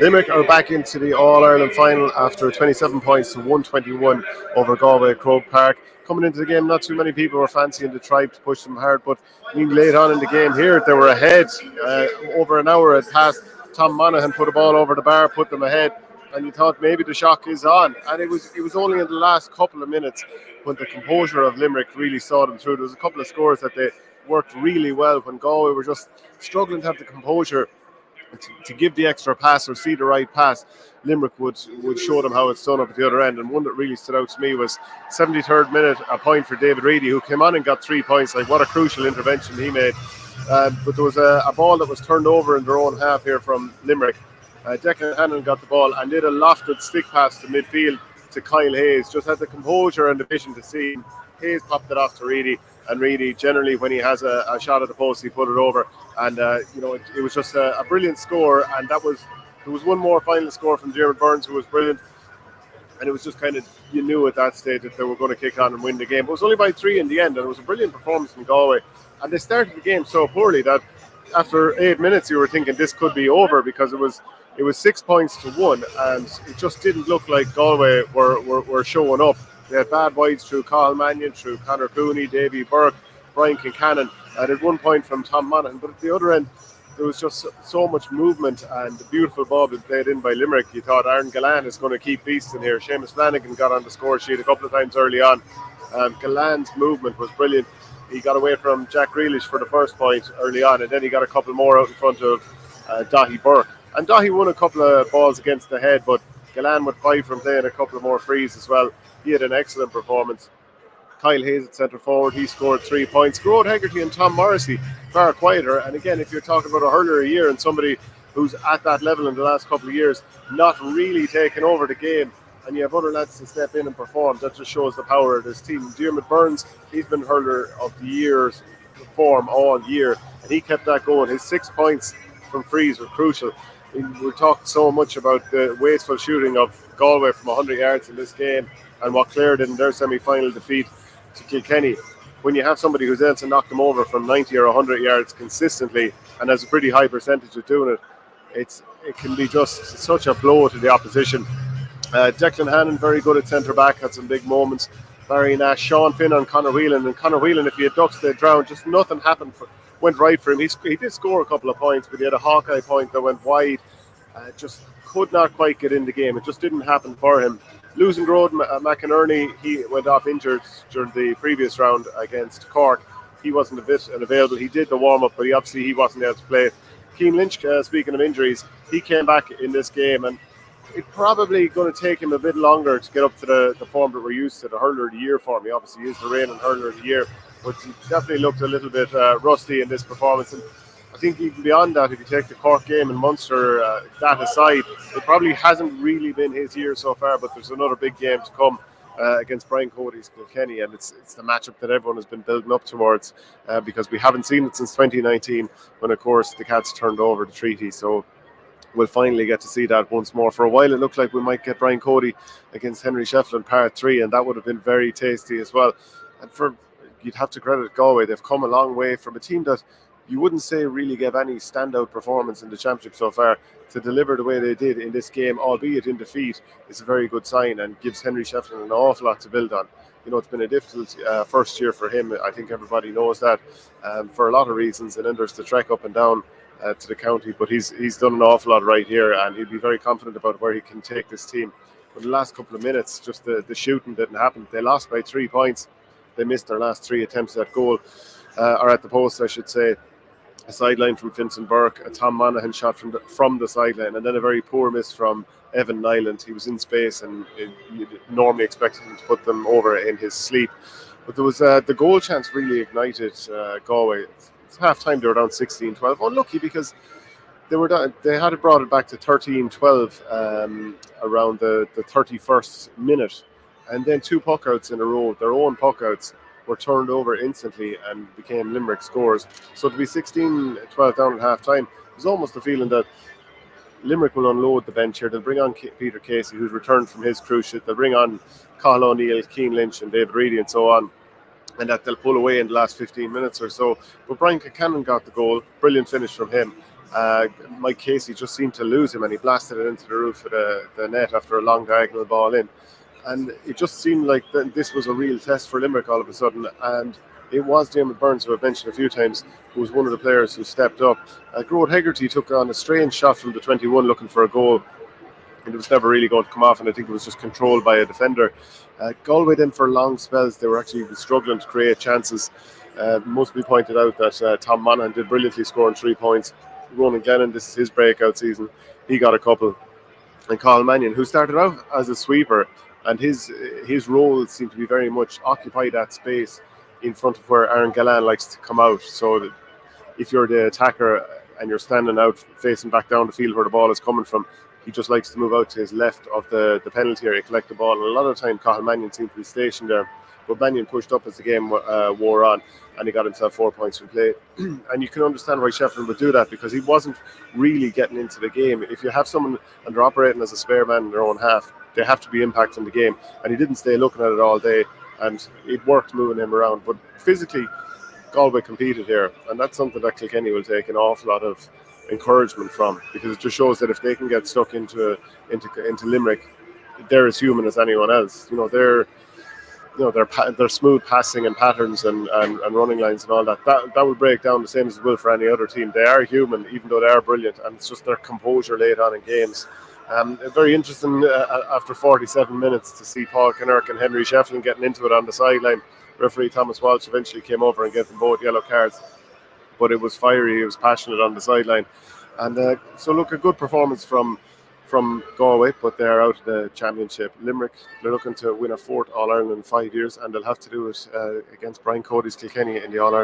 Limerick are back into the All-Ireland final after 27 points to 121 over Galway at Croke Park. Coming into the game, not too many people were fancying the Tribe to push them hard, but late on in the game here, they were ahead. Over an hour had passed. Tom Monaghan put a ball over the bar, put them ahead, and you thought maybe the shock is on. And it was only in the last couple of minutes when the composure of Limerick really saw them through. There was a couple of scores that they worked really well when Galway were just struggling to have the composure to give the extra pass or see the right pass. Limerick would show them how it's done up at the other end. And one that really stood out to me was 73rd minute, a point for David Reedy, who came on and got 3 points. Like, what a crucial intervention he made. But there was a ball that was turned over in their own half here from Limerick. Declan Hannon got the ball and did a lofted stick pass to midfield to Kyle Hayes. Just had the composure and the vision to see him. Hayes popped it off to Reedy, and Reedy, generally, when he has a shot at the post, he put it over. And it was just a brilliant score. And there was one more final score from Diarmuid Burns, who was brilliant. And it was just kind of, you knew at that stage that they were going to kick on and win the game. But it was only by 3 in the end, and it was a brilliant performance from Galway. And they started the game so poorly that after 8 minutes, you were thinking this could be over, because it was 6 points to 1, and it just didn't look like Galway were showing up. They had bad wides through Cathal Mannion, through Conor Cooney, Davy Burke, Brian Kincannon, and at one point from Tom Monaghan. But at the other end, there was just so much movement, and the beautiful ball that played in by Limerick. You thought Aaron Gallan is going to keep feasting here. Seamus Flanagan got on the score sheet a couple of times early on. Gallan's movement was brilliant. He got away from Jack Grealish for the first point early on, and then he got a couple more out in front of Daithí Burke. And Daithí won a couple of balls against the head, but Gallan with 5 from playing a couple of more frees as well. He had an excellent performance. Kyle Hayes at centre forward, he scored 3 points. Grode Hegarty and Tom Morrissey far quieter. And again, if you're talking about a hurler a year and somebody who's at that level in the last couple of years, not really taking over the game, and you have other lads to step in and perform, that just shows the power of this team. Diarmuid Burns, he's been hurler of the year's form all year, and he kept that going. His 6 points from frees were crucial. We talked so much about the wasteful shooting of Galway from 100 yards in this game, and what Clare did in their semi-final defeat to Kilkenny. When you have somebody who's able to knock them over from 90 or 100 yards consistently, and has a pretty high percentage of doing it, it can be just such a blow to the opposition. Declan Hannon, very good at centre-back, had some big moments. Barry Nash, Sean Finn on Conor Whelan. And Conor Whelan, if he had ducks, they'd drown. Just nothing went right for him. He did score a couple of points, but he had a Hawkeye point that went wide. Just could not quite get in the game. It just didn't happen for him. Losing Grode McInerney, he went off injured during the previous round against Cork. He wasn't available. He did the warm-up, but he wasn't able to play. Cian Lynch, speaking of injuries, he came back in this game, and it's probably going to take him a bit longer to get up to the form that we're used to, the hurler of the year form. He obviously is the reigning hurler of the year, but he definitely looked a little bit rusty in this performance. And I think even beyond that, if you take the Cork game and Munster, that aside, it probably hasn't really been his year so far, but there's another big game to come against Brian Cody's Kilkenny, and it's the matchup that everyone has been building up towards, because we haven't seen it since 2019 when, of course, the Cats turned over the treaty. So we'll finally get to see that once more. For a while, it looked like we might get Brian Cody against Henry Shefflin in part 3, and that would have been very tasty as well. And you'd have to credit Galway. They've come a long way from a team that you wouldn't say really gave any standout performance in the championship so far. To deliver the way they did in this game, albeit in defeat, is a very good sign and gives Henry Shefflin an awful lot to build on. It's been a difficult first year for him. I think everybody knows that, for a lot of reasons, and then there's the trek up and down to the county, but he's done an awful lot right here, and he'll be very confident about where he can take this team. But the last couple of minutes, just the shooting didn't happen. They lost by 3 points. They missed their last 3 attempts at goal, or at the post, I should say. A sideline from Vincent Burke, a Tom Monaghan shot from the sideline, and then a very poor miss from Evan Nyland. He was in space, and you'd normally expect him to put them over in his sleep. But there was the goal chance really ignited Galway. It's half-time, they were down 16-12. Unlucky because they had brought it back to 13-12 around the 31st minute. And then 2 puckouts in a row, their own puckouts, were turned over instantly and became Limerick scores. So to be 16-12 down at half-time, there's almost the feeling that Limerick will unload the bench here. They'll bring on Peter Casey, who's returned from his cruise ship. They'll bring on Cathal O'Neill, Cian Lynch and David Reedy and so on, and that they'll pull away in the last 15 minutes or so. But Brian Kincannon got the goal. Brilliant finish from him. Mike Casey just seemed to lose him, and he blasted it into the roof of the net after a long diagonal ball in. And it just seemed like this was a real test for Limerick all of a sudden. And it was Diarmaid Burns, who I've mentioned a few times, who was one of the players who stepped up. Grode Hegarty took on a strange shot from the 21 looking for a goal, and it was never really going to come off, and I think it was just controlled by a defender. Galway then, for long spells, they were actually even struggling to create chances. Must be pointed out that Tom Monaghan did brilliantly, scoring 3 points. Ronan Glennon, this is his breakout season. He got a couple. And Carl Mannion, who started out as a sweeper, and his role seemed to be very much occupy that space in front of where Aaron Gallan likes to come out. So that if you're the attacker and you're standing out facing back down the field where the ball is coming from, he just likes to move out to his left of the penalty area, collect the ball. And a lot of the time, Cathal Mannion seemed to be stationed there. But Mannion pushed up as the game wore on, and he got himself 4 points from play. And you can understand why Shefflin would do that, because he wasn't really getting into the game. If you have someone and they're operating as a spare man in their own half, they have to be impacting the game. And he didn't stay looking at it all day, and it worked moving him around. But physically, Galway competed here, and that's something that Kilkenny will take an awful lot of encouragement from, because it just shows that if they can get stuck into Limerick, they're as human as anyone else. Their smooth passing and patterns and running lines and all that will break down the same as it will for any other team. They are human, even though they are brilliant, and it's just their composure late on in games. Very interesting after 47 minutes to see Paul Kinnerk and Henry Shefflin getting into it on the sideline. Referee Thomas Walsh eventually came over and gave them both yellow cards, but it was fiery, it was passionate on the sideline. And so look, a good performance from Galway, but they're out of the championship. Limerick, they're looking to win a 4th All-Ireland in 5 years, and they'll have to do it against Brian Cody's Kilkenny in the All-Ireland